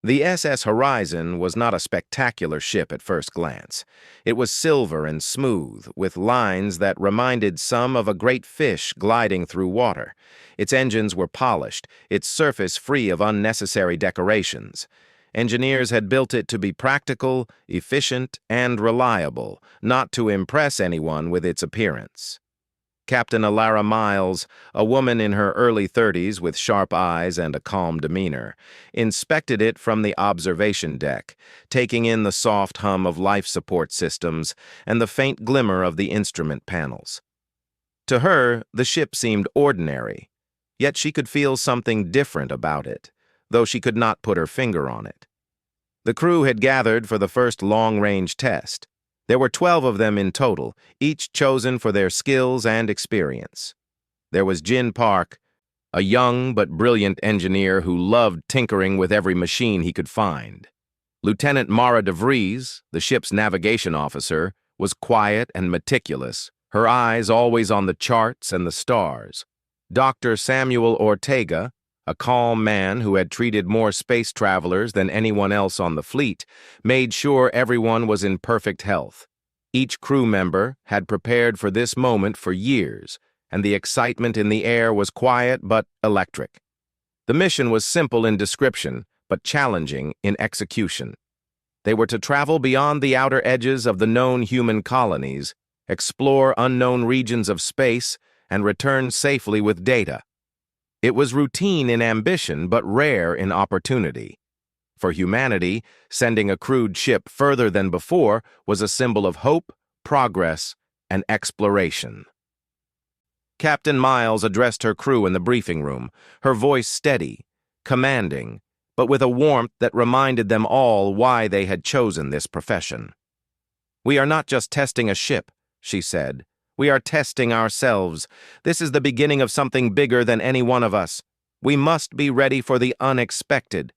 The SS Horizon was not a spectacular ship at first glance. It was silver and smooth, with lines that reminded some of a great fish gliding through water. Its engines were polished, its surface free of unnecessary decorations. Engineers had built it to be practical, efficient, and reliable, not to impress anyone with its appearance. Captain Alara Miles, a woman in her early 30s with sharp eyes and a calm demeanor, inspected it from the observation deck, taking in the soft hum of life support systems and the faint glimmer of the instrument panels. To her, the ship seemed ordinary, yet she could feel something different about it, though she could not put her finger on it. The crew had gathered for the first long-range test. There were 12 of them in total, each chosen for their skills and experience. There was Jin Park, a young but brilliant engineer who loved tinkering with every machine he could find. Lieutenant Mara de Vries, the ship's navigation officer, was quiet and meticulous, her eyes always on the charts and the stars. Dr. Samuel Ortega, a calm man who had treated more space travelers than anyone else on the fleet, made sure everyone was in perfect health. Each crew member had prepared for this moment for years, and the excitement in the air was quiet but electric. The mission was simple in description, but challenging in execution. They were to travel beyond the outer edges of the known human colonies, explore unknown regions of space, and return safely with data. It was routine in ambition, but rare in opportunity. For humanity, sending a crewed ship further than before was a symbol of hope, progress, and exploration. Captain Miles addressed her crew in the briefing room, her voice steady, commanding, but with a warmth that reminded them all why they had chosen this profession. "We are not just testing a ship," she said. "We are testing ourselves. This is the beginning of something bigger than any one of us. We must be ready for the unexpected."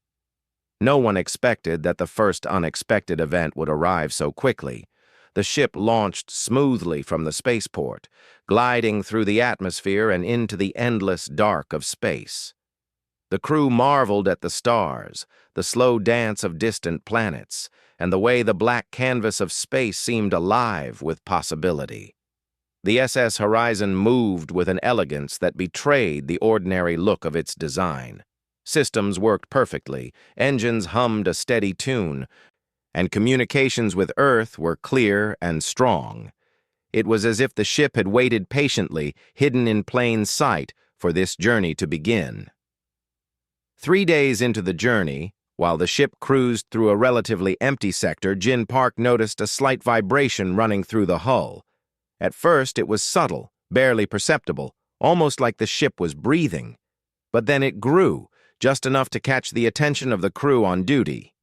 No one expected that the first unexpected event would arrive so quickly. The ship launched smoothly from the spaceport, gliding through the atmosphere and into the endless dark of space. The crew marveled at the stars, the slow dance of distant planets, and the way the black canvas of space seemed alive with possibility. The SS Horizon moved with an elegance that betrayed the ordinary look of its design. Systems worked perfectly, engines hummed a steady tune, and communications with Earth were clear and strong. It was as if the ship had waited patiently, hidden in plain sight, for this journey to begin. 3 days into the journey, while the ship cruised through a relatively empty sector, Jin Park noticed a slight vibration running through the hull. At first, it was subtle, barely perceptible, almost like the ship was breathing. But then it grew, just enough to catch the attention of the crew on duty.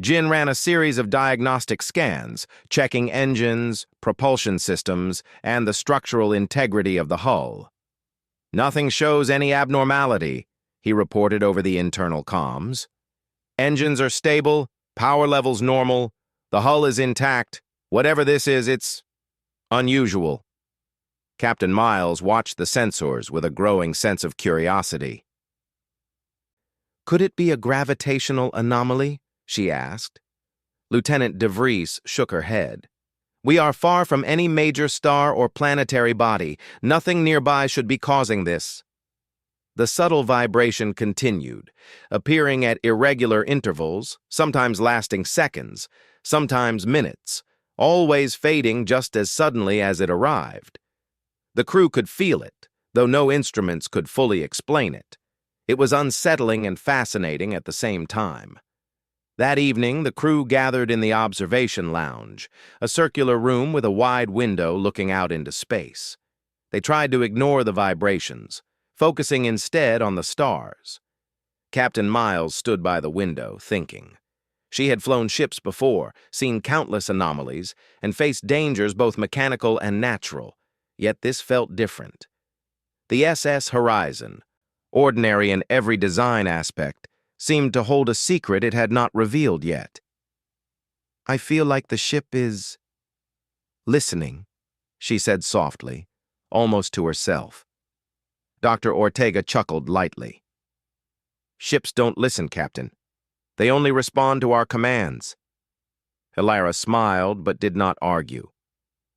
Jin ran a series of diagnostic scans, checking engines, propulsion systems, and the structural integrity of the hull. "Nothing shows any abnormality," he reported over the internal comms. "Engines are stable, power levels normal, the hull is intact. Whatever this is, it's unusual." Captain Miles watched the sensors with a growing sense of curiosity. "Could it be a gravitational anomaly?" she asked. Lieutenant de Vries shook her head. "We are far from any major star or planetary body. Nothing nearby should be causing this." The subtle vibration continued, appearing at irregular intervals, sometimes lasting seconds, sometimes minutes, always fading just as suddenly as it arrived. The crew could feel it, though no instruments could fully explain it. It was unsettling and fascinating at the same time. That evening, the crew gathered in the observation lounge, a circular room with a wide window looking out into space. They tried to ignore the vibrations, focusing instead on the stars. Captain Miles stood by the window, thinking. She had flown ships before, seen countless anomalies, and faced dangers both mechanical and natural, yet this felt different. The SS Horizon, ordinary in every design aspect, seemed to hold a secret it had not revealed yet. "I feel like the ship is listening," she said softly, almost to herself. Dr. Ortega chuckled lightly. "Ships don't listen, Captain. They only respond to our commands." Hilara smiled but did not argue.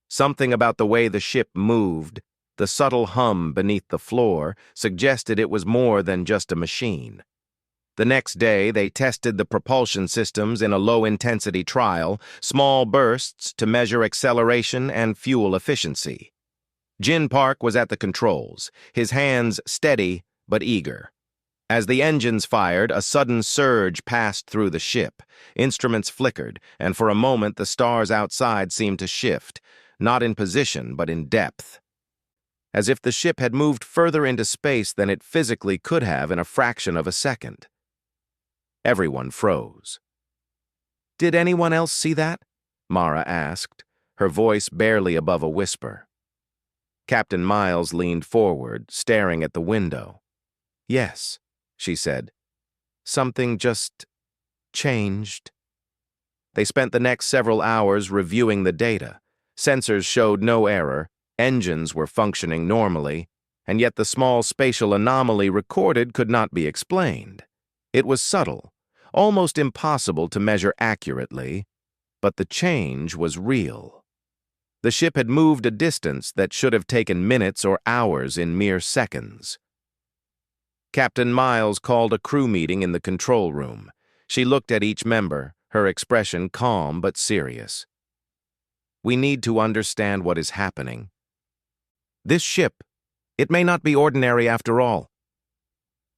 Something about the way the ship moved, the subtle hum beneath the floor, suggested it was more than just a machine. The next day, they tested the propulsion systems in a low-intensity trial, small bursts to measure acceleration and fuel efficiency. Jin Park was at the controls, his hands steady but eager. As the engines fired, a sudden surge passed through the ship. Instruments flickered, and for a moment the stars outside seemed to shift, not in position but in depth, as if the ship had moved further into space than it physically could have in a fraction of a second. Everyone froze. "Did anyone else see that?" Mara asked, her voice barely above a whisper. Captain Miles leaned forward, staring at the window. "Yes," she said. "Something just changed." They spent the next several hours reviewing the data. Sensors showed no error, engines were functioning normally, and yet the small spatial anomaly recorded could not be explained. It was subtle, almost impossible to measure accurately, but the change was real. The ship had moved a distance that should have taken minutes or hours in mere seconds. Captain Miles called a crew meeting in the control room. She looked at each member, her expression calm but serious. "We need to understand what is happening. This ship, it may not be ordinary after all."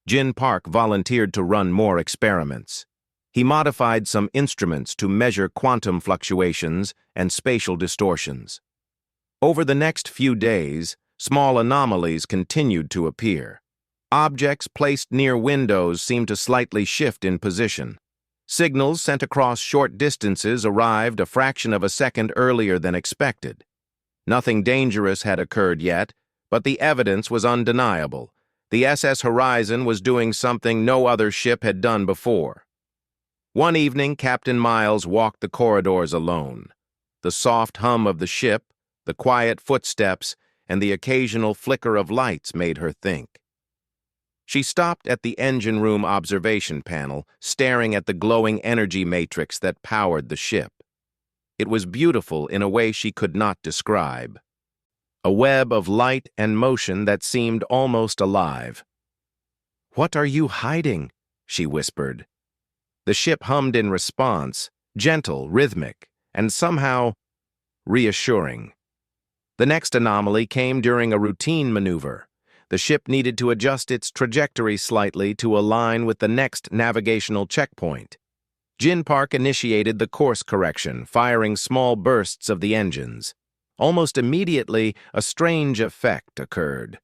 Jin Park volunteered to run more experiments. He modified some instruments to measure quantum fluctuations and spatial distortions. Over the next few days, small anomalies continued to appear. Objects placed near windows seemed to slightly shift in position. Signals sent across short distances arrived a fraction of a second earlier than expected. Nothing dangerous had occurred yet, but the evidence was undeniable. The SS Horizon was doing something no other ship had done before. One evening, Captain Miles walked the corridors alone. The soft hum of the ship, the quiet footsteps, and the occasional flicker of lights made her think. She stopped at the engine room observation panel, staring at the glowing energy matrix that powered the ship. It was beautiful in a way she could not describe. A web of light and motion that seemed almost alive. "What are you hiding?" she whispered. The ship hummed in response, gentle, rhythmic, and somehow reassuring. The next anomaly came during a routine maneuver. The ship needed to adjust its trajectory slightly to align with the next navigational checkpoint. Jin Park initiated the course correction, firing small bursts of the engines. Almost immediately, a strange effect occurred.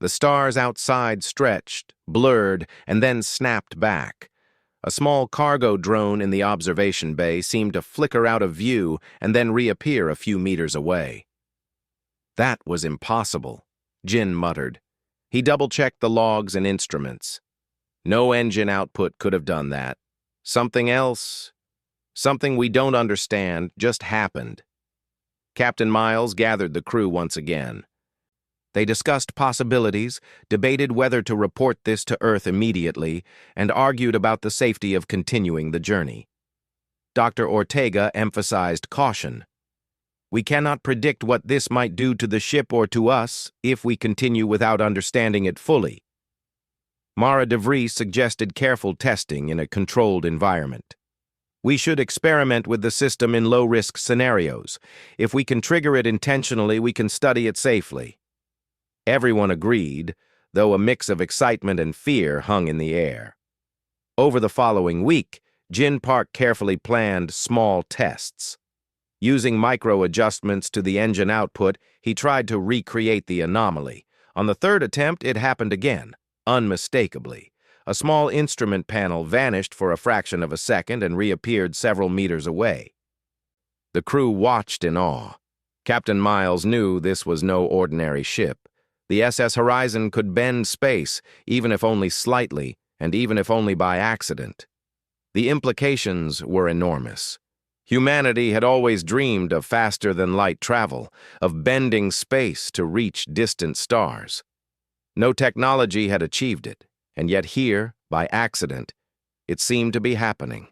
The stars outside stretched, blurred, and then snapped back. A small cargo drone in the observation bay seemed to flicker out of view and then reappear a few meters away. "That was impossible," Jin muttered. He double-checked the logs and instruments. No engine output could have done that. Something else, something we don't understand, just happened. Captain Miles gathered the crew once again. They discussed possibilities, debated whether to report this to Earth immediately, and argued about the safety of continuing the journey. Dr. Ortega emphasized caution. "We cannot predict what this might do to the ship or to us if we continue without understanding it fully." Mara de Vries suggested careful testing in a controlled environment. "We should experiment with the system in low-risk scenarios. If we can trigger it intentionally, we can study it safely." Everyone agreed, though a mix of excitement and fear hung in the air. Over the following week, Jin Park carefully planned small tests. Using micro-adjustments to the engine output, he tried to recreate the anomaly. On the third attempt, it happened again, unmistakably. A small instrument panel vanished for a fraction of a second and reappeared several meters away. The crew watched in awe. Captain Miles knew this was no ordinary ship. The SS Horizon could bend space, even if only slightly, and even if only by accident. The implications were enormous. Humanity had always dreamed of faster-than-light travel, of bending space to reach distant stars. No technology had achieved it, and yet here, by accident, It seemed to be happening.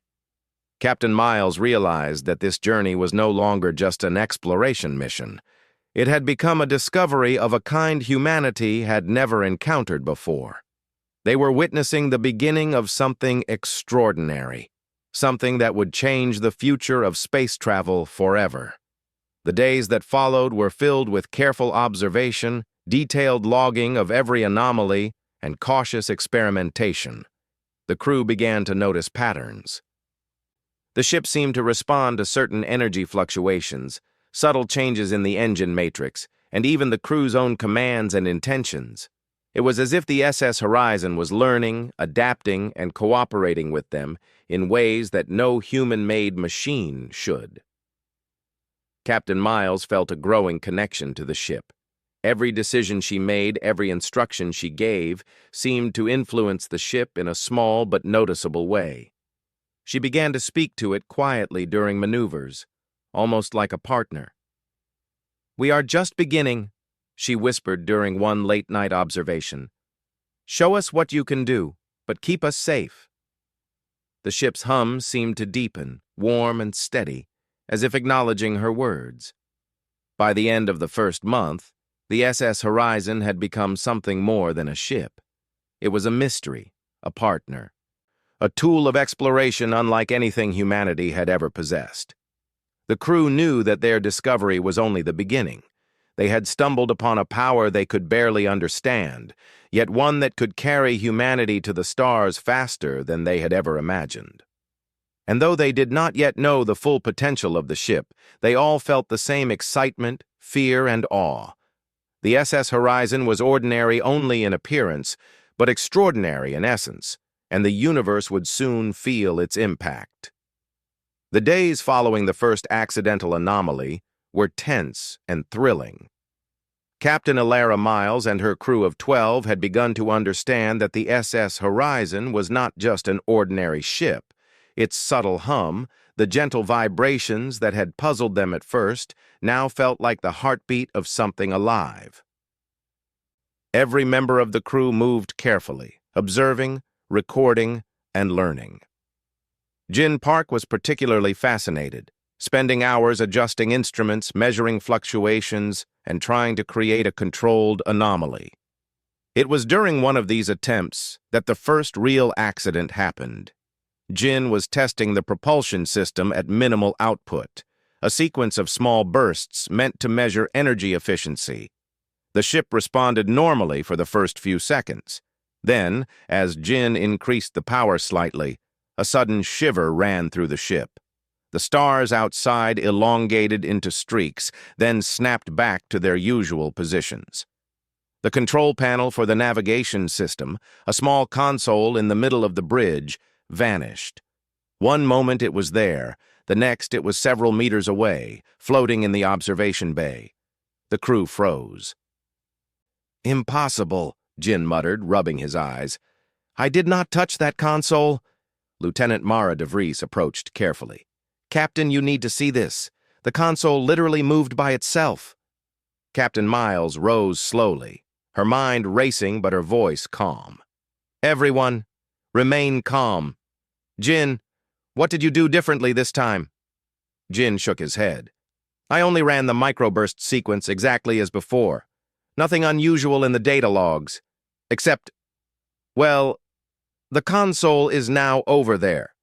Captain Miles realized that this journey was no longer just an exploration mission. It had become a discovery of a kind humanity had never encountered before. They were witnessing the beginning of something extraordinary, something that would change the future of space travel forever. The days that followed were filled with careful observation, detailed logging of every anomaly, and cautious experimentation. The crew began to notice patterns. The ship seemed to respond to certain energy fluctuations, subtle changes in the engine matrix, and even the crew's own commands and intentions. It was as if the SS Horizon was learning, adapting, and cooperating with them in ways that no human-made machine should. Captain Miles felt a growing connection to the ship. Every decision she made, every instruction she gave, seemed to influence the ship in a small but noticeable way. She began to speak to it quietly during maneuvers, almost like a partner. "We are just beginning," she whispered during one late-night observation. "Show us what you can do, but keep us safe." The ship's hum seemed to deepen, warm and steady, as if acknowledging her words. By the end of the first month, the SS Horizon had become something more than a ship. It was a mystery, a partner, a tool of exploration unlike anything humanity had ever possessed. The crew knew that their discovery was only the beginning. They had stumbled upon a power they could barely understand, yet one that could carry humanity to the stars faster than they had ever imagined. And though they did not yet know the full potential of the ship, they all felt the same excitement, fear, and awe. The SS Horizon was ordinary only in appearance, but extraordinary in essence, and the universe would soon feel its impact. The days following the first accidental anomaly were tense and thrilling. Captain Elara Miles and her crew of 12 had begun to understand that the SS Horizon was not just an ordinary ship. Its subtle hum, the gentle vibrations that had puzzled them at first, now felt like the heartbeat of something alive. Every member of the crew moved carefully, observing, recording, and learning. Jin Park was particularly fascinated, spending hours adjusting instruments, measuring fluctuations, and trying to create a controlled anomaly. It was during one of these attempts that the first real accident happened. Jin was testing the propulsion system at minimal output, a sequence of small bursts meant to measure energy efficiency. The ship responded normally for the first few seconds. Then, as Jin increased the power slightly, a sudden shiver ran through the ship. The stars outside elongated into streaks, then snapped back to their usual positions. The control panel for the navigation system, a small console in the middle of the bridge, vanished. One moment it was there, the next it was several meters away, floating in the observation bay. The crew froze. "Impossible," Jin muttered, rubbing his eyes. "I did not touch that console." Lieutenant Mara de Vries approached carefully. "Captain, you need to see this. The console literally moved by itself." Captain Miles rose slowly, her mind racing but her voice calm. "Everyone, remain calm. Jin, what did you do differently this time?" Jin shook his head. "I only ran the microburst sequence exactly as before. Nothing unusual in the data logs. Except, well, the console is now over there."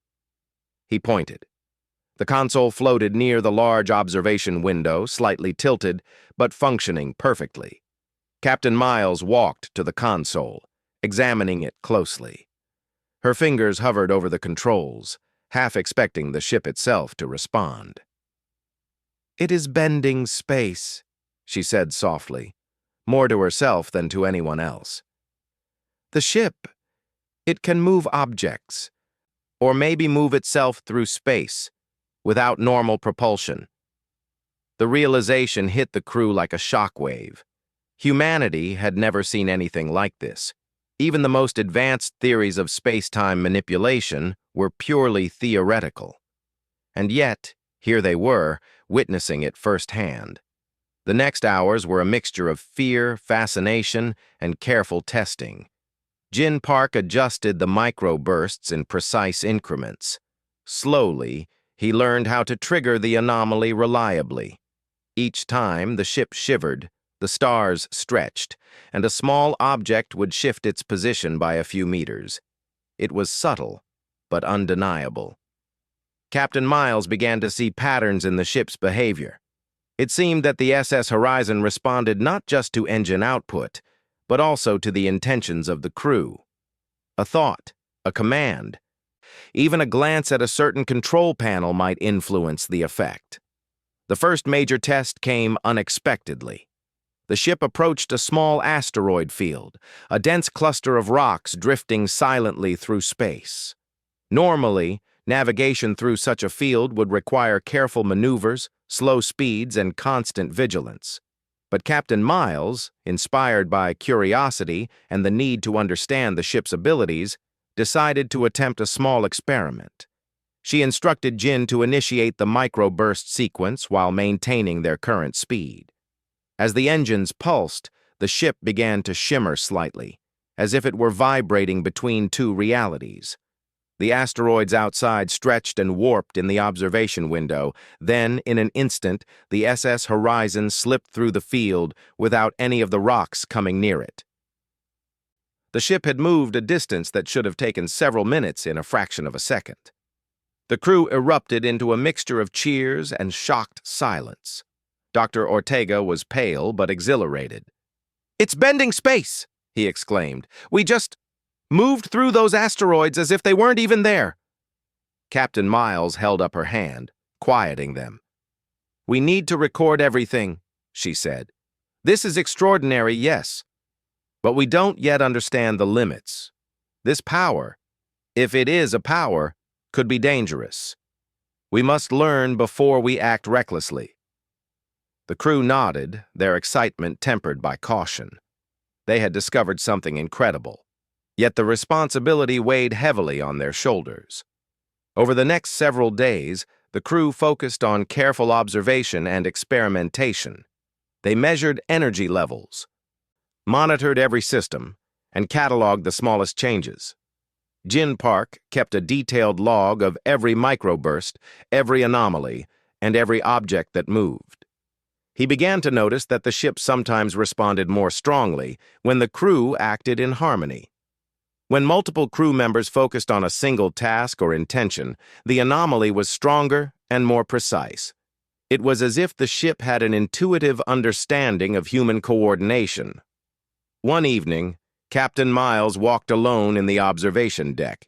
He pointed. The console floated near the large observation window, slightly tilted, but functioning perfectly. Captain Miles walked to the console, examining it closely. Her fingers hovered over the controls, half expecting the ship itself to respond. "It is bending space," she said softly, more to herself than to anyone else. "The ship, it can move objects, or maybe move itself through space, without normal propulsion." The realization hit the crew like a shockwave. Humanity had never seen anything like this. Even the most advanced theories of space-time manipulation were purely theoretical. And yet, here they were, witnessing it firsthand. The next hours were a mixture of fear, fascination, and careful testing. Jin Park adjusted the microbursts in precise increments. Slowly, he learned how to trigger the anomaly reliably. Each time the ship shivered, the stars stretched, and a small object would shift its position by a few meters. It was subtle, but undeniable. Captain Miles began to see patterns in the ship's behavior. It seemed that the SS Horizon responded not just to engine output, but also to the intentions of the crew. A thought, a command, even a glance at a certain control panel might influence the effect. The first major test came unexpectedly. The ship approached a small asteroid field, a dense cluster of rocks drifting silently through space. Normally, navigation through such a field would require careful maneuvers, slow speeds, and constant vigilance. But Captain Miles, inspired by curiosity and the need to understand the ship's abilities, decided to attempt a small experiment. She instructed Jin to initiate the microburst sequence while maintaining their current speed. As the engines pulsed, the ship began to shimmer slightly, as if it were vibrating between two realities. The asteroids outside stretched and warped in the observation window. Then, in an instant, the SS Horizon slipped through the field without any of the rocks coming near it. The ship had moved a distance that should have taken several minutes in a fraction of a second. The crew erupted into a mixture of cheers and shocked silence. Dr. Ortega was pale but exhilarated. "It's bending space!" he exclaimed. "We just moved through those asteroids as if they weren't even there." Captain Miles held up her hand, quieting them. "We need to record everything," she said. "This is extraordinary, yes, but we don't yet understand the limits. This power, if it is a power, could be dangerous. We must learn before we act recklessly." The crew nodded, their excitement tempered by caution. They had discovered something incredible. Yet the responsibility weighed heavily on their shoulders. Over the next several days, the crew focused on careful observation and experimentation. They measured energy levels, monitored every system, and cataloged the smallest changes. Jin Park kept a detailed log of every microburst, every anomaly, and every object that moved. He began to notice that the ship sometimes responded more strongly when the crew acted in harmony. When multiple crew members focused on a single task or intention, the anomaly was stronger and more precise. It was as if the ship had an intuitive understanding of human coordination. One evening, Captain Miles walked alone in the observation deck.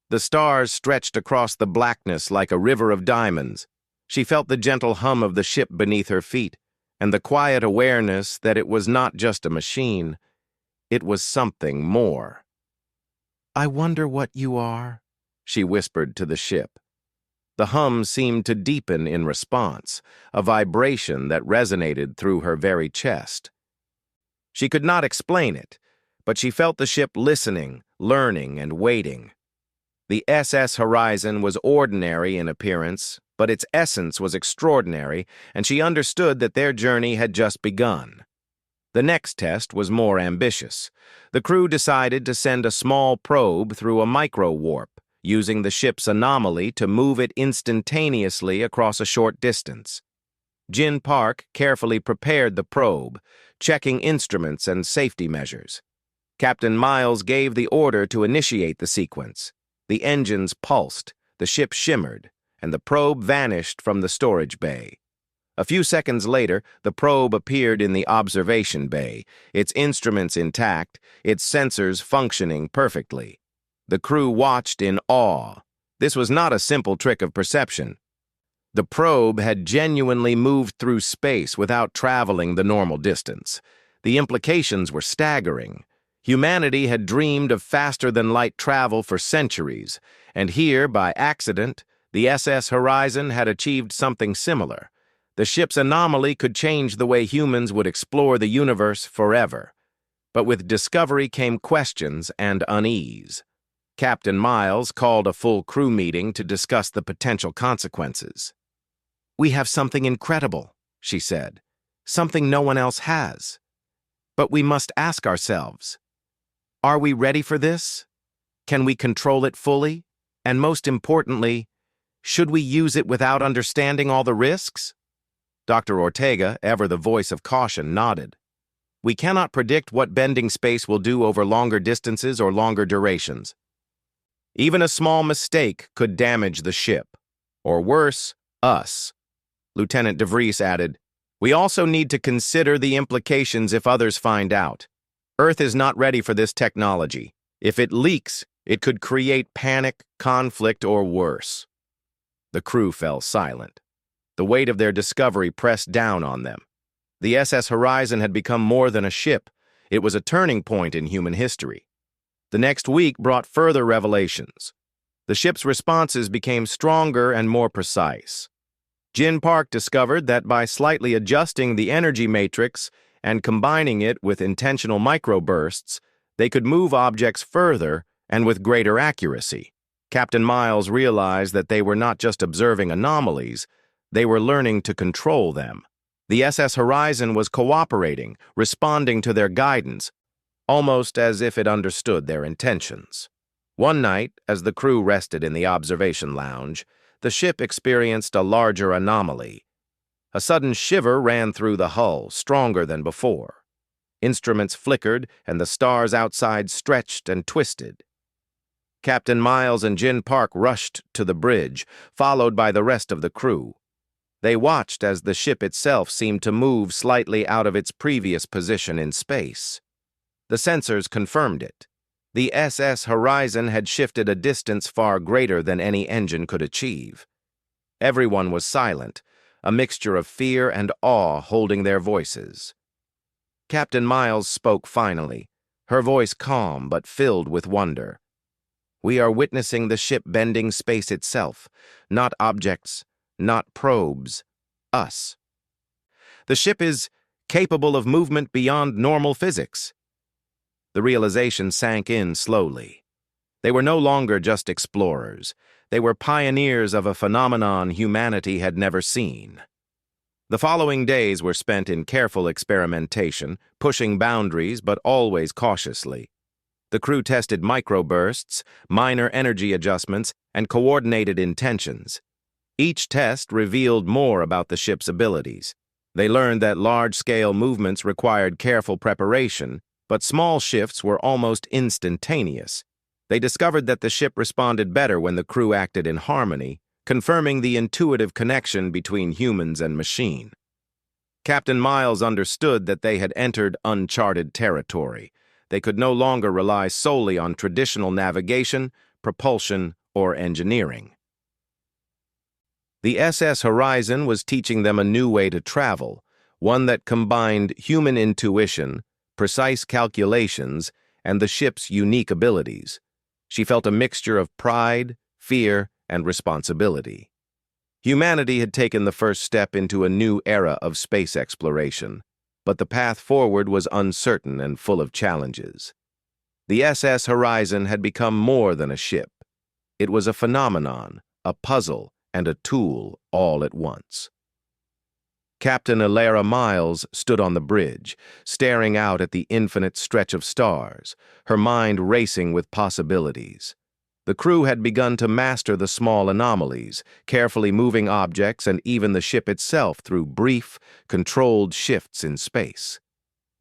The stars stretched across the blackness like a river of diamonds. She felt the gentle hum of the ship beneath her feet, and the quiet awareness that it was not just a machine, it was something more. "I wonder what you are," she whispered to the ship. The hum seemed to deepen in response, a vibration that resonated through her very chest. She could not explain it, but she felt the ship listening, learning, and waiting. The SS Horizon was ordinary in appearance, but its essence was extraordinary, and she understood that their journey had just begun. The next test was more ambitious. The crew decided to send a small probe through a micro-warp, using the ship's anomaly to move it instantaneously across a short distance. Jin Park carefully prepared the probe, checking instruments and safety measures. Captain Miles gave the order to initiate the sequence. The engines pulsed, the ship shimmered, and the probe vanished from the storage bay. A few seconds later, the probe appeared in the observation bay, its instruments intact, its sensors functioning perfectly. The crew watched in awe. This was not a simple trick of perception. The probe had genuinely moved through space without traveling the normal distance. The implications were staggering. Humanity had dreamed of faster-than-light travel for centuries, and here, by accident, the SS Horizon had achieved something similar. The ship's anomaly could change the way humans would explore the universe forever. But with discovery came questions and unease. Captain Miles called a full crew meeting to discuss the potential consequences. "We have something incredible," she said. "Something no one else has. But we must ask ourselves, Are we ready for this? Can we control it fully? And most importantly, should we use it without understanding all the risks? Dr. Ortega, ever the voice of caution, nodded. We cannot predict what bending space will do over longer distances or longer durations. Even a small mistake could damage the ship. Or worse, us. Lieutenant DeVries added, we also need to consider the implications if others find out. Earth is not ready for this technology. If it leaks, it could create panic, conflict, or worse. The crew fell silent. The weight of their discovery pressed down on them. The SS Horizon had become more than a ship. It was a turning point in human history. The next week brought further revelations. The ship's responses became stronger and more precise. Jin Park discovered that by slightly adjusting the energy matrix and combining it with intentional microbursts, they could move objects further and with greater accuracy. Captain Miles realized that they were not just observing anomalies, they were learning to control them. The SS Horizon was cooperating, responding to their guidance, almost as if it understood their intentions. One night, as the crew rested in the observation lounge, the ship experienced a larger anomaly. A sudden shiver ran through the hull, stronger than before. Instruments flickered, and the stars outside stretched and twisted. Captain Miles and Jin Park rushed to the bridge, followed by the rest of the crew. They watched as the ship itself seemed to move slightly out of its previous position in space. The sensors confirmed it. The SS Horizon had shifted a distance far greater than any engine could achieve. Everyone was silent, a mixture of fear and awe holding their voices. Captain Miles spoke finally, her voice calm but filled with wonder. We are witnessing the ship bending space itself, not objects, not probes, us. The ship is capable of movement beyond normal physics. The realization sank in slowly. They were no longer just explorers. They were pioneers of a phenomenon humanity had never seen. The following days were spent in careful experimentation, pushing boundaries but always cautiously. The crew tested microbursts, minor energy adjustments, and coordinated intentions. Each test revealed more about the ship's abilities. They learned that large-scale movements required careful preparation, but small shifts were almost instantaneous. They discovered that the ship responded better when the crew acted in harmony, confirming the intuitive connection between humans and machine. Captain Miles understood that they had entered uncharted territory. They could no longer rely solely on traditional navigation, propulsion, or engineering. The SS Horizon was teaching them a new way to travel, one that combined human intuition, precise calculations, and the ship's unique abilities. She felt a mixture of pride, fear, and responsibility. Humanity had taken the first step into a new era of space exploration, but the path forward was uncertain and full of challenges. The SS Horizon had become more than a ship. It was a phenomenon, a puzzle, and a tool all at once. Captain Elara Miles stood on the bridge, staring out at the infinite stretch of stars, her mind racing with possibilities. The crew had begun to master the small anomalies, carefully moving objects and even the ship itself through brief, controlled shifts in space.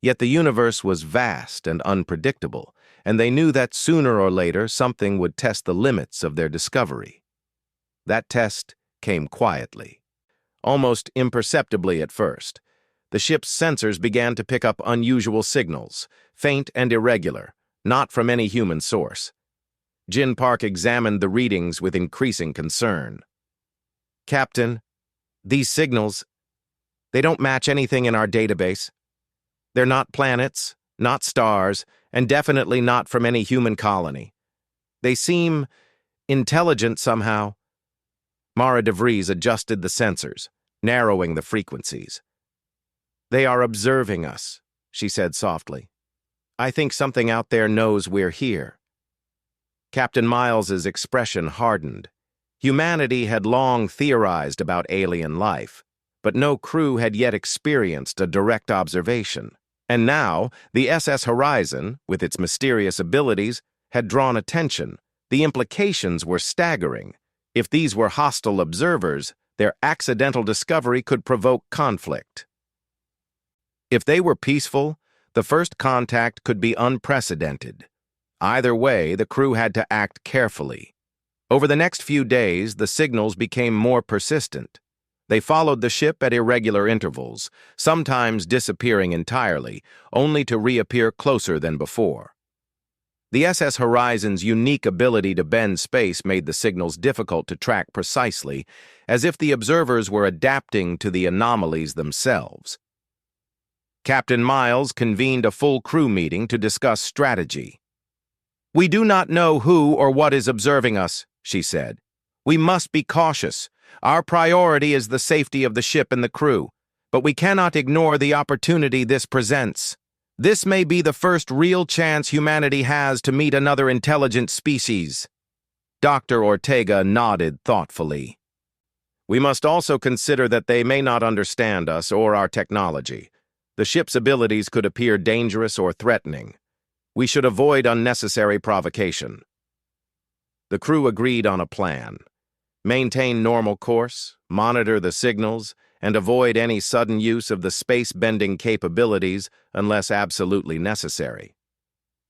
Yet the universe was vast and unpredictable, and they knew that sooner or later something would test the limits of their discovery. That test came quietly. Almost imperceptibly at first, the ship's sensors began to pick up unusual signals, faint and irregular, not from any human source. Jin Park examined the readings with increasing concern. Captain, these signals, they don't match anything in our database. They're not planets, not stars, and definitely not from any human colony. They seem intelligent somehow. Mara DeVries adjusted the sensors, narrowing the frequencies. They are observing us, she said softly. I think something out there knows we're here. Captain Miles's expression hardened. Humanity had long theorized about alien life, but no crew had yet experienced a direct observation. And now, the SS Horizon, with its mysterious abilities, had drawn attention. The implications were staggering. If these were hostile observers, their accidental discovery could provoke conflict. If they were peaceful, the first contact could be unprecedented. Either way, the crew had to act carefully. Over the next few days, the signals became more persistent. They followed the ship at irregular intervals, sometimes disappearing entirely, only to reappear closer than before. The SS Horizon's unique ability to bend space made the signals difficult to track precisely, as if the observers were adapting to the anomalies themselves. Captain Miles convened a full crew meeting to discuss strategy. "We do not know who or what is observing us," she said. "We must be cautious. Our priority is the safety of the ship and the crew, but we cannot ignore the opportunity this presents. This may be the first real chance humanity has to meet another intelligent species." Dr. Ortega nodded thoughtfully. "We must also consider that they may not understand us or our technology. The ship's abilities could appear dangerous or threatening. We should avoid unnecessary provocation." The crew agreed on a plan. Maintain normal course, monitor the signals, and avoid any sudden use of the space-bending capabilities unless absolutely necessary.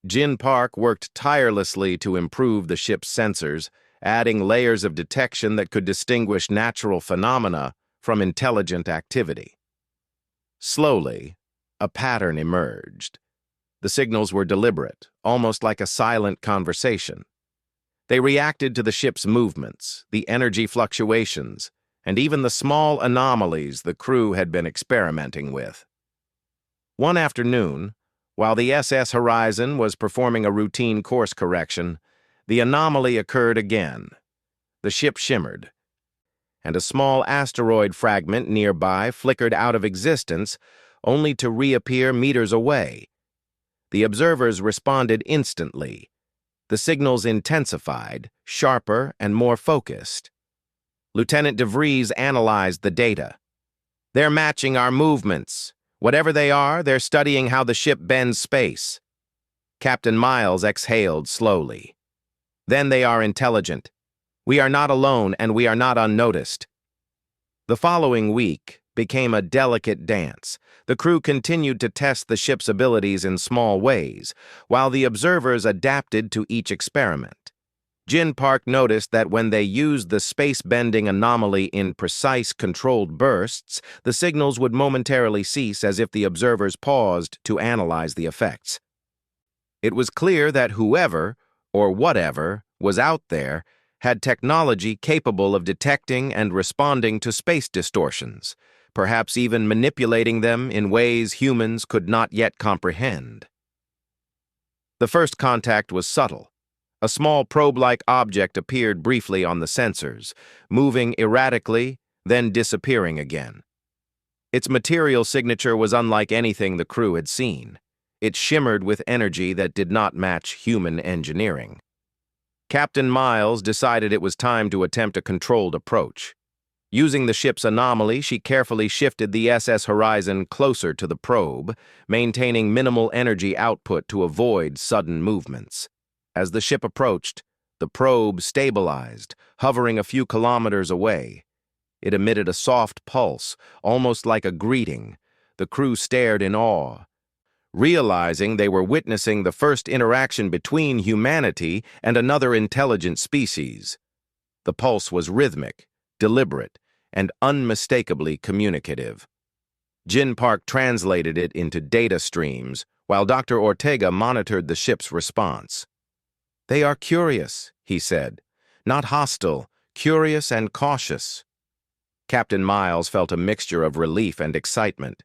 Jin Park worked tirelessly to improve the ship's sensors, adding layers of detection that could distinguish natural phenomena from intelligent activity. Slowly, a pattern emerged. The signals were deliberate, almost like a silent conversation. They reacted to the ship's movements, the energy fluctuations, and even the small anomalies the crew had been experimenting with. One afternoon, while the SS Horizon was performing a routine course correction, the anomaly occurred again. The ship shimmered, and a small asteroid fragment nearby flickered out of existence, only to reappear meters away. The observers responded instantly. The signals intensified, sharper and more focused. Lieutenant DeVries analyzed the data. "They're matching our movements. Whatever they are, they're studying how the ship bends space." Captain Miles exhaled slowly. "Then they are intelligent. We are not alone, and we are not unnoticed." The following week became a delicate dance. The crew continued to test the ship's abilities in small ways, while the observers adapted to each experiment. Jin Park noticed that when they used the space-bending anomaly in precise, controlled bursts, the signals would momentarily cease as if the observers paused to analyze the effects. It was clear that whoever, or whatever, was out there had technology capable of detecting and responding to space distortions, perhaps even manipulating them in ways humans could not yet comprehend. The first contact was subtle. A small probe-like object appeared briefly on the sensors, moving erratically, then disappearing again. Its material signature was unlike anything the crew had seen. It shimmered with energy that did not match human engineering. Captain Miles decided it was time to attempt a controlled approach. Using the ship's anomaly, she carefully shifted the SS Horizon closer to the probe, maintaining minimal energy output to avoid sudden movements. As the ship approached, the probe stabilized, hovering a few kilometers away. It emitted a soft pulse, almost like a greeting. The crew stared in awe, realizing they were witnessing the first interaction between humanity and another intelligent species. The pulse was rhythmic, deliberate, and unmistakably communicative. Jin Park translated it into data streams, while Dr. Ortega monitored the ship's response. "They are curious," he said. "Not hostile, curious and cautious." Captain Miles felt a mixture of relief and excitement.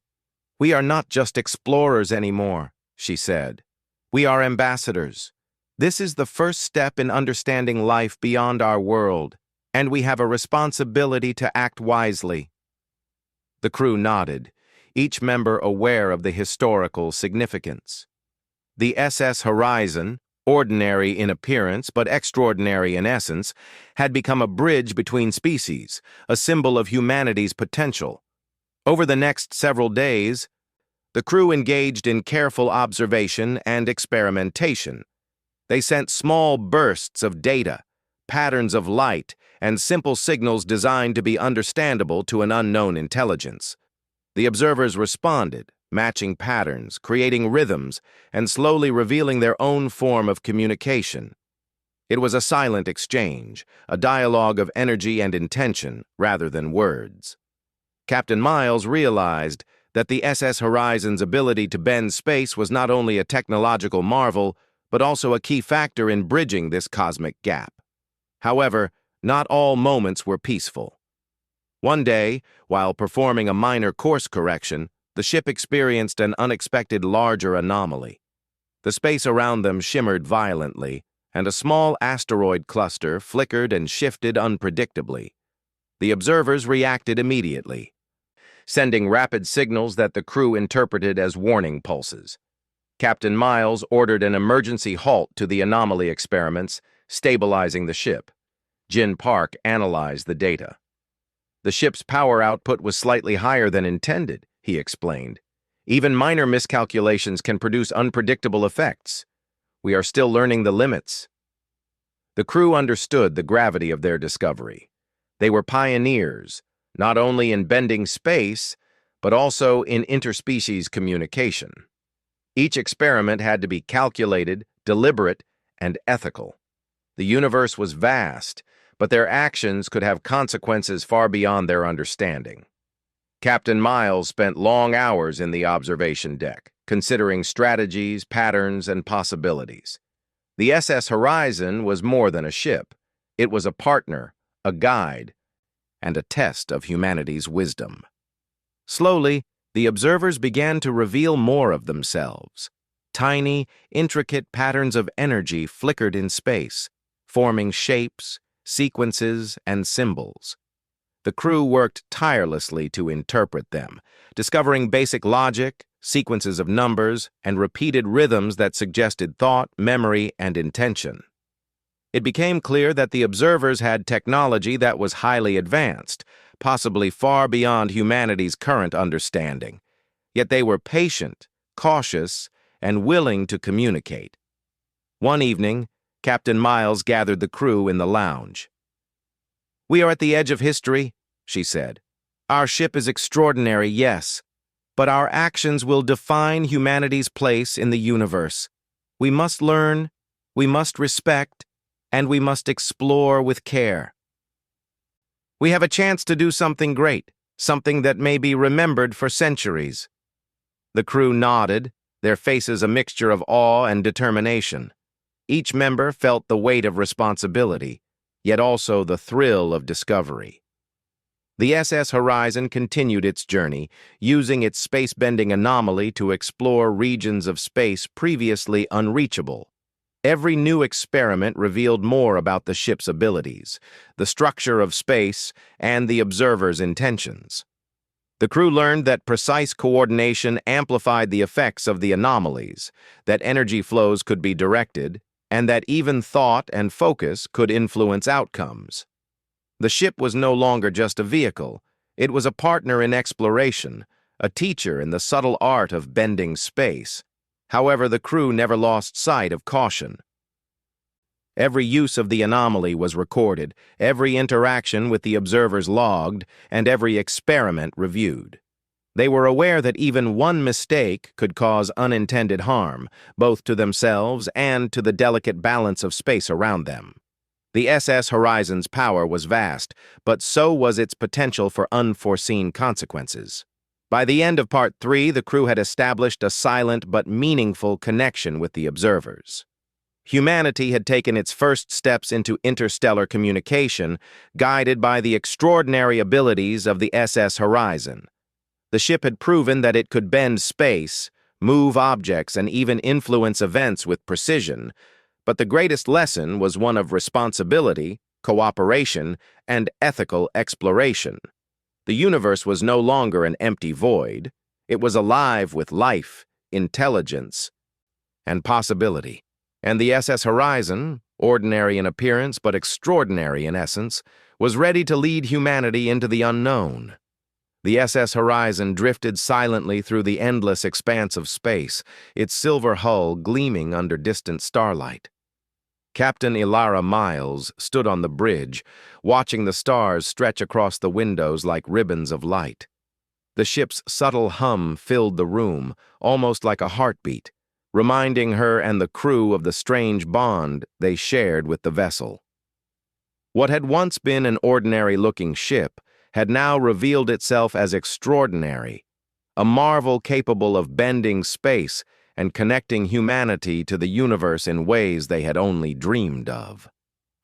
"We are not just explorers anymore," she said. "We are ambassadors. This is the first step in understanding life beyond our world, and we have a responsibility to act wisely." The crew nodded, each member aware of the historical significance. The SS Horizon, ordinary in appearance but extraordinary in essence, had become a bridge between species, a symbol of humanity's potential. Over the next several days, The crew engaged in careful observation and experimentation. They sent small bursts of data, patterns of light, and simple signals designed to be understandable to an unknown intelligence. The observers responded, matching patterns, creating rhythms, and slowly revealing their own form of communication. It was a silent exchange, a dialogue of energy and intention rather than words. Captain Miles realized that the SS Horizon's ability to bend space was not only a technological marvel, but also a key factor in bridging this cosmic gap. However, not all moments were peaceful. One day, while performing a minor course correction, the ship experienced an unexpected larger anomaly. The space around them shimmered violently, and a small asteroid cluster flickered and shifted unpredictably. The observers reacted immediately, sending rapid signals that the crew interpreted as warning pulses. Captain Miles ordered an emergency halt to the anomaly experiments, stabilizing the ship. Jin Park analyzed the data. The ship's power output was slightly higher than intended, he explained. Even minor miscalculations can produce unpredictable effects. We are still learning the limits. The crew understood the gravity of their discovery. They were pioneers, not only in bending space, but also in interspecies communication. Each experiment had to be calculated, deliberate, and ethical. The universe was vast, but their actions could have consequences far beyond their understanding. Captain Miles spent long hours in the observation deck, considering strategies, patterns, and possibilities. The SS Horizon was more than a ship. It was a partner, a guide, and a test of humanity's wisdom. Slowly, the observers began to reveal more of themselves. Tiny, intricate patterns of energy flickered in space, forming shapes, sequences, and symbols. The crew worked tirelessly to interpret them, discovering basic logic, sequences of numbers, and repeated rhythms that suggested thought, memory, and intention. It became clear that the observers had technology that was highly advanced, possibly far beyond humanity's current understanding. Yet they were patient, cautious, and willing to communicate. One evening, Captain Miles gathered the crew in the lounge. "We are at the edge of history," she said. "Our ship is extraordinary, yes, but our actions will define humanity's place in the universe. We must learn, we must respect, and we must explore with care. We have a chance to do something great, something that may be remembered for centuries." The crew nodded, their faces a mixture of awe and determination. Each member felt the weight of responsibility, yet also the thrill of discovery. The SS Horizon continued its journey, using its space-bending anomaly to explore regions of space previously unreachable. Every new experiment revealed more about the ship's abilities, the structure of space, and the observer's intentions. The crew learned that precise coordination amplified the effects of the anomalies, that energy flows could be directed, and that even thought and focus could influence outcomes. The ship was no longer just a vehicle. It was a partner in exploration, a teacher in the subtle art of bending space. However, the crew never lost sight of caution. Every use of the anomaly was recorded, every interaction with the observers logged, and every experiment reviewed. They were aware that even one mistake could cause unintended harm, both to themselves and to the delicate balance of space around them. The SS Horizon's power was vast, but so was its potential for unforeseen consequences. By the end of Part 3, the crew had established a silent but meaningful connection with the observers. Humanity had taken its first steps into interstellar communication, guided by the extraordinary abilities of the SS Horizon. The ship had proven that it could bend space, move objects, and even influence events with precision, but the greatest lesson was one of responsibility, cooperation, and ethical exploration. The universe was no longer an empty void. It was alive with life, intelligence, and possibility. And the SS Horizon, ordinary in appearance but extraordinary in essence, was ready to lead humanity into the unknown. The SS Horizon drifted silently through the endless expanse of space, its silver hull gleaming under distant starlight. Captain Ilara Miles stood on the bridge, watching the stars stretch across the windows like ribbons of light. The ship's subtle hum filled the room, almost like a heartbeat, reminding her and the crew of the strange bond they shared with the vessel. What had once been an ordinary-looking ship had now revealed itself as extraordinary, a marvel capable of bending space and connecting humanity to the universe in ways they had only dreamed of.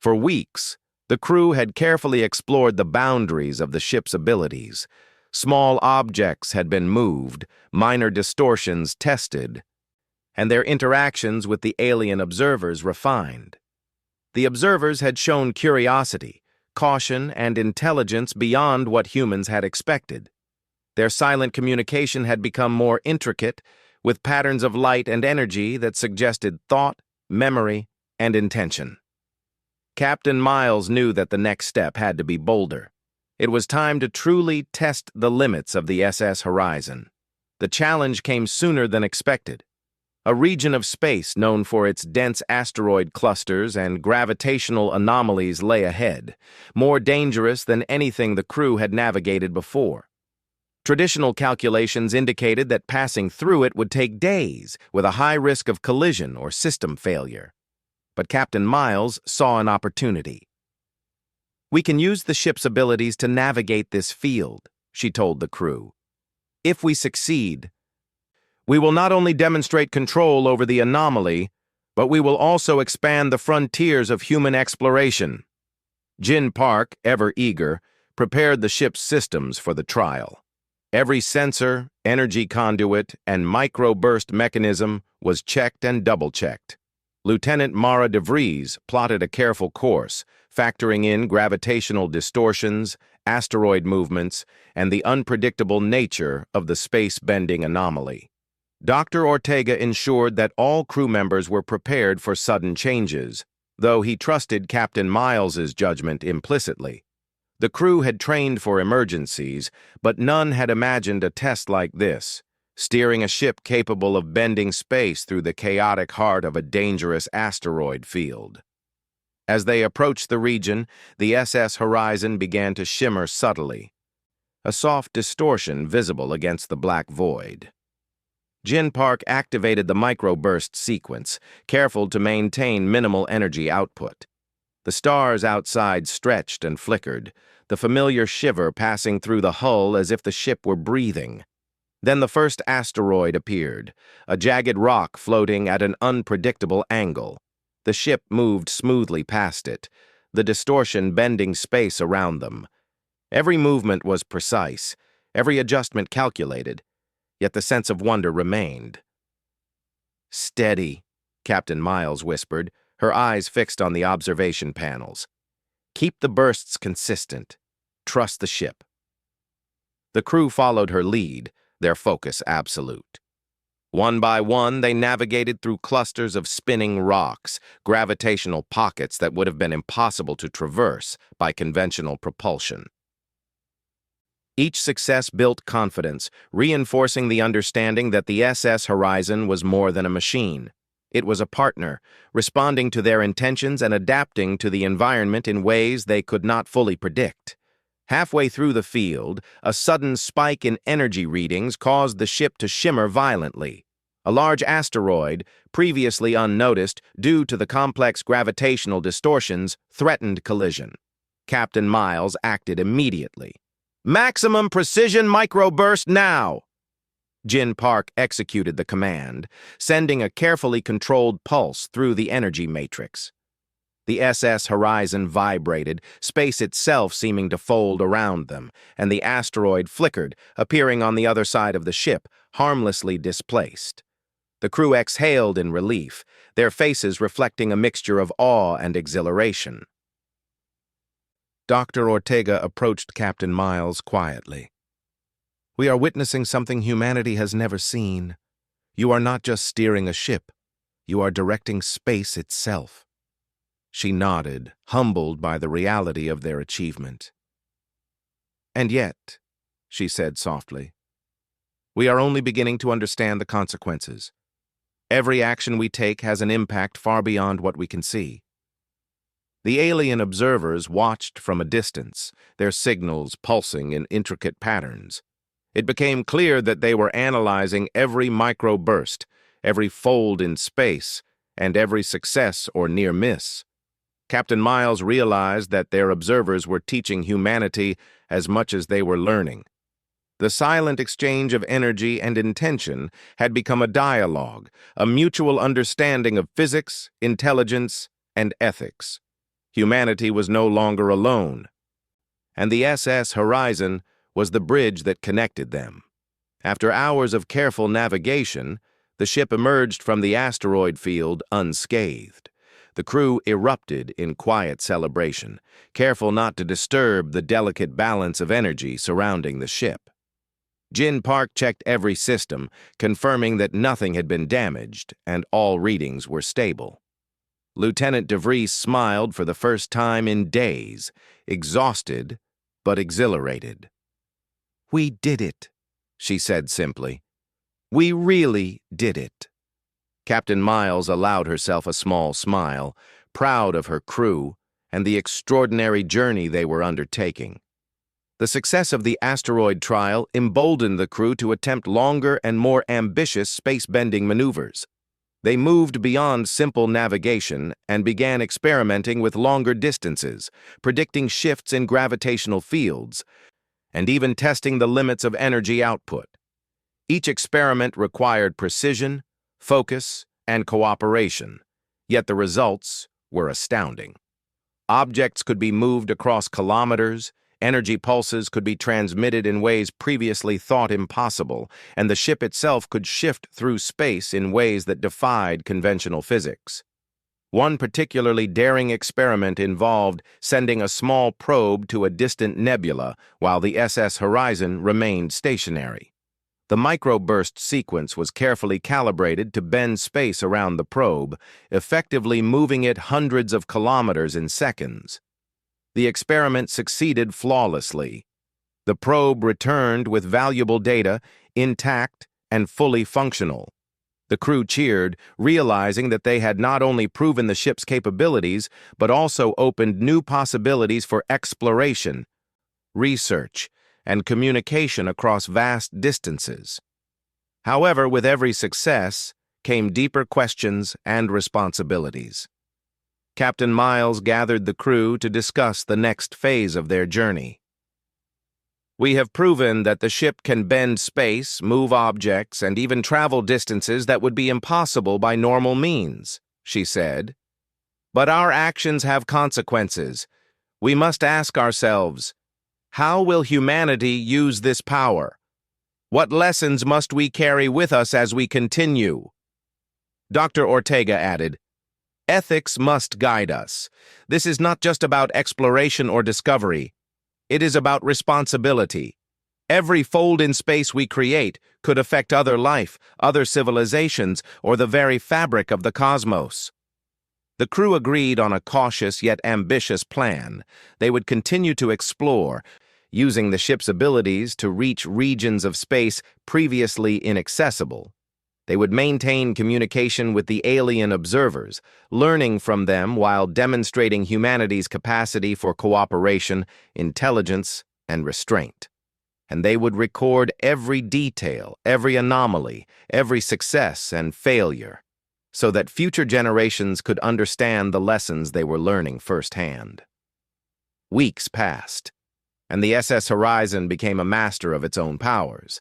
For weeks, the crew had carefully explored the boundaries of the ship's abilities. Small objects had been moved, minor distortions tested, and their interactions with the alien observers refined. The observers had shown curiosity, caution, and intelligence beyond what humans had expected. Their silent communication had become more intricate, with patterns of light and energy that suggested thought, memory, and intention. Captain Miles knew that the next step had to be bolder. It was time to truly test the limits of the SS Horizon. The challenge came sooner than expected. A region of space known for its dense asteroid clusters and gravitational anomalies lay ahead, more dangerous than anything the crew had navigated before. Traditional calculations indicated that passing through it would take days, with a high risk of collision or system failure. But Captain Miles saw an opportunity. "We can use the ship's abilities to navigate this field," she told the crew. "If we succeed, we will not only demonstrate control over the anomaly, but we will also expand the frontiers of human exploration." Jin Park, ever eager, prepared the ship's systems for the trial. Every sensor, energy conduit, and microburst mechanism was checked and double-checked. Lieutenant Mara de Vries plotted a careful course, factoring in gravitational distortions, asteroid movements, and the unpredictable nature of the space-bending anomaly. Dr. Ortega ensured that all crew members were prepared for sudden changes, though he trusted Captain Miles's judgment implicitly. The crew had trained for emergencies, but none had imagined a test like this, steering a ship capable of bending space through the chaotic heart of a dangerous asteroid field. As they approached the region, the SS Horizon began to shimmer subtly, a soft distortion visible against the black void. Jin Park activated the microburst sequence, careful to maintain minimal energy output. The stars outside stretched and flickered, the familiar shiver passing through the hull as if the ship were breathing. Then the first asteroid appeared, a jagged rock floating at an unpredictable angle. The ship moved smoothly past it, the distortion bending space around them. Every movement was precise, every adjustment calculated, yet the sense of wonder remained. "Steady," Captain Miles whispered, her eyes fixed on the observation panels. "Keep the bursts consistent. Trust the ship." The crew followed her lead, their focus absolute. One by one, they navigated through clusters of spinning rocks, gravitational pockets that would have been impossible to traverse by conventional propulsion. Each success built confidence, reinforcing the understanding that the SS Horizon was more than a machine. It was a partner, responding to their intentions and adapting to the environment in ways they could not fully predict. Halfway through the field, a sudden spike in energy readings caused the ship to shimmer violently. A large asteroid, previously unnoticed due to the complex gravitational distortions, threatened collision. Captain Miles acted immediately. "Maximum precision microburst now!" Jin Park executed the command, sending a carefully controlled pulse through the energy matrix. The SS Horizon vibrated, space itself seeming to fold around them, and the asteroid flickered, appearing on the other side of the ship, harmlessly displaced. The crew exhaled in relief, their faces reflecting a mixture of awe and exhilaration. Dr. Ortega approached Captain Miles quietly. "We are witnessing something humanity has never seen. You are not just steering a ship, you are directing space itself." She nodded, humbled by the reality of their achievement. "And yet, she said softly. "We are only beginning to understand the consequences. Every action we take has an impact far beyond what we can see." The alien observers watched from a distance, their signals pulsing in intricate patterns. It became clear that they were analyzing every microburst, every fold in space, and every success or near miss. Captain Miles realized that their observers were teaching humanity as much as they were learning. The silent exchange of energy and intention had become a dialogue, a mutual understanding of physics, intelligence, and ethics. Humanity was no longer alone, and the SS Horizon was the bridge that connected them. After hours of careful navigation, the ship emerged from the asteroid field unscathed. The crew erupted in quiet celebration, careful not to disturb the delicate balance of energy surrounding the ship. Jin Park checked every system, confirming that nothing had been damaged and all readings were stable. Lieutenant DeVries smiled for the first time in days, exhausted but exhilarated. "We did it," she said simply. "We really did it." Captain Miles allowed herself a small smile, proud of her crew and the extraordinary journey they were undertaking. The success of the asteroid trial emboldened the crew to attempt longer and more ambitious space-bending maneuvers. They moved beyond simple navigation and began experimenting with longer distances, predicting shifts in gravitational fields, and even testing the limits of energy output. Each experiment required precision, focus, and cooperation, yet the results were astounding. Objects could be moved across kilometers, energy pulses could be transmitted in ways previously thought impossible, and the ship itself could shift through space in ways that defied conventional physics. One particularly daring experiment involved sending a small probe to a distant nebula while the SS Horizon remained stationary. The microburst sequence was carefully calibrated to bend space around the probe, effectively moving it hundreds of kilometers in seconds. The experiment succeeded flawlessly. The probe returned with valuable data, intact and fully functional. The crew cheered, realizing that they had not only proven the ship's capabilities, but also opened new possibilities for exploration, research, and communication across vast distances. However, with every success came deeper questions and responsibilities. Captain Miles gathered the crew to discuss the next phase of their journey. "We have proven that the ship can bend space, move objects, and even travel distances that would be impossible by normal means," she said. "But our actions have consequences. We must ask ourselves, how will humanity use this power? What lessons must we carry with us as we continue?" Dr. Ortega added, "Ethics must guide us. This is not just about exploration or discovery. It is about responsibility. Every fold in space we create could affect other life, other civilizations, or the very fabric of the cosmos." The crew agreed on a cautious yet ambitious plan. They would continue to explore, using the ship's abilities to reach regions of space previously inaccessible. They would maintain communication with the alien observers, learning from them while demonstrating humanity's capacity for cooperation, intelligence, and restraint. And they would record every detail, every anomaly, every success and failure, so that future generations could understand the lessons they were learning firsthand. Weeks passed, and the SS Horizon became a master of its own powers.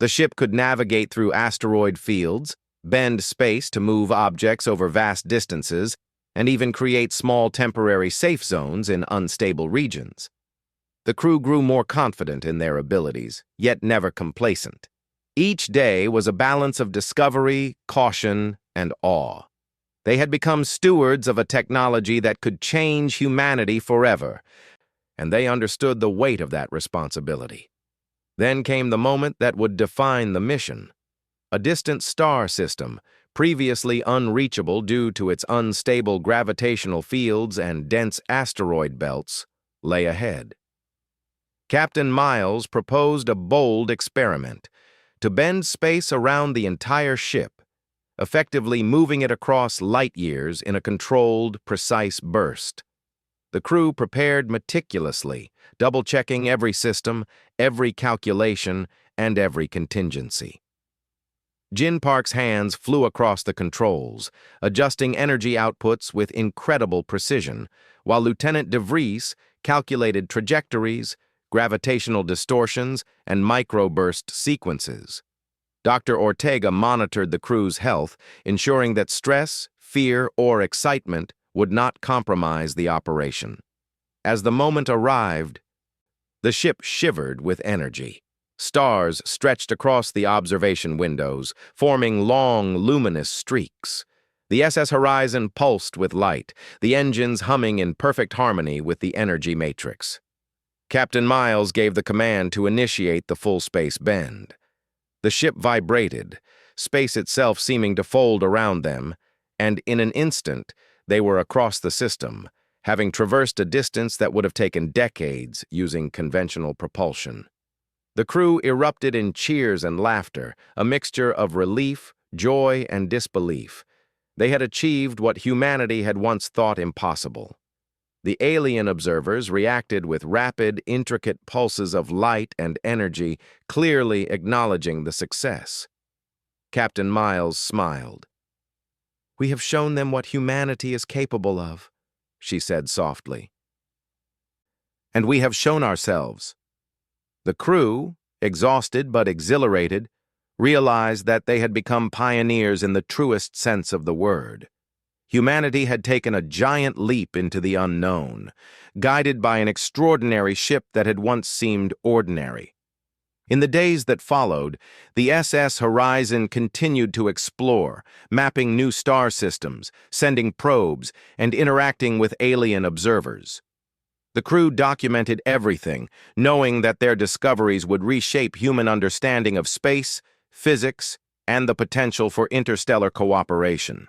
The ship could navigate through asteroid fields, bend space to move objects over vast distances, and even create small temporary safe zones in unstable regions. The crew grew more confident in their abilities, yet never complacent. Each day was a balance of discovery, caution, and awe. They had become stewards of a technology that could change humanity forever, and they understood the weight of that responsibility. Then came the moment that would define the mission. A distant star system, previously unreachable due to its unstable gravitational fields and dense asteroid belts, lay ahead. Captain Miles proposed a bold experiment to bend space around the entire ship, effectively moving it across light years in a controlled, precise burst. The crew prepared meticulously, double-checking every system, every calculation, and every contingency. Jin Park's hands flew across the controls, adjusting energy outputs with incredible precision, while Lieutenant DeVries calculated trajectories, gravitational distortions, and microburst sequences. Dr. Ortega monitored the crew's health, ensuring that stress, fear, or excitement would not compromise the operation. As the moment arrived, the ship shivered with energy. Stars stretched across the observation windows, forming long, luminous streaks. The SS Horizon pulsed with light, the engines humming in perfect harmony with the energy matrix. Captain Miles gave the command to initiate the full-space bend. The ship vibrated, space itself seeming to fold around them, and in an instant, they were across the system, having traversed a distance that would have taken decades using conventional propulsion. The crew erupted in cheers and laughter, a mixture of relief, joy, and disbelief. They had achieved what humanity had once thought impossible. The alien observers reacted with rapid, intricate pulses of light and energy, clearly acknowledging the success. Captain Miles smiled. "We have shown them what humanity is capable of," she said softly. "And we have shown ourselves." The crew, exhausted but exhilarated, realized that they had become pioneers in the truest sense of the word. Humanity had taken a giant leap into the unknown, guided by an extraordinary ship that had once seemed ordinary. In the days that followed, the SS Horizon continued to explore, mapping new star systems, sending probes, and interacting with alien observers. The crew documented everything, knowing that their discoveries would reshape human understanding of space, physics, and the potential for interstellar cooperation.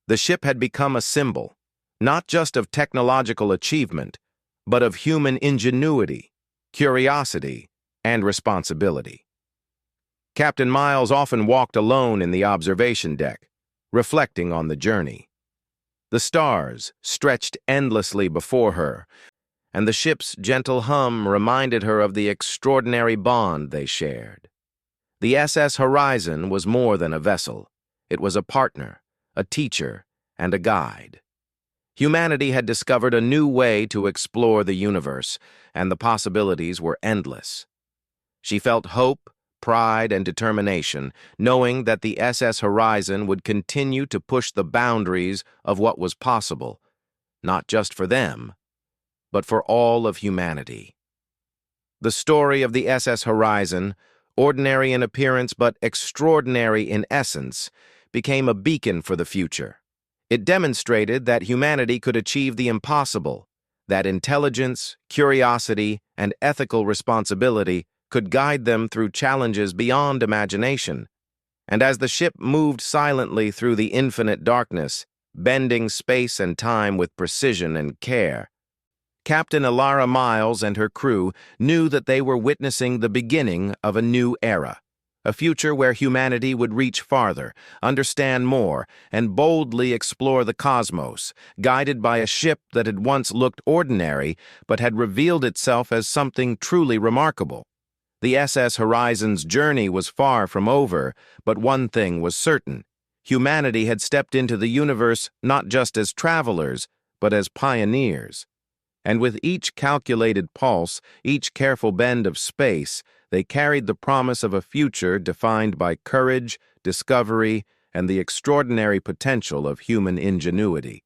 The ship had become a symbol, not just of technological achievement, but of human ingenuity, curiosity, and responsibility. Captain Miles often walked alone in the observation deck, reflecting on the journey. The stars stretched endlessly before her, and the ship's gentle hum reminded her of the extraordinary bond they shared. The SS Horizon was more than a vessel. It was a partner, a teacher, and a guide. Humanity had discovered a new way to explore the universe, and the possibilities were endless. She felt hope, pride, and determination, knowing that the SS Horizon would continue to push the boundaries of what was possible, not just for them, but for all of humanity. The story of the SS Horizon, ordinary in appearance but extraordinary in essence, became a beacon for the future. It demonstrated that humanity could achieve the impossible, that intelligence, curiosity, and ethical responsibility could guide them through challenges beyond imagination. And as the ship moved silently through the infinite darkness, bending space and time with precision and care, Captain Elara Miles and her crew knew that they were witnessing the beginning of a new era, a future where humanity would reach farther, understand more, and boldly explore the cosmos, guided by a ship that had once looked ordinary but had revealed itself as something truly remarkable. The SS Horizon's journey was far from over, but one thing was certain: humanity had stepped into the universe not just as travelers, but as pioneers. And with each calculated pulse, each careful bend of space, they carried the promise of a future defined by courage, discovery, and the extraordinary potential of human ingenuity.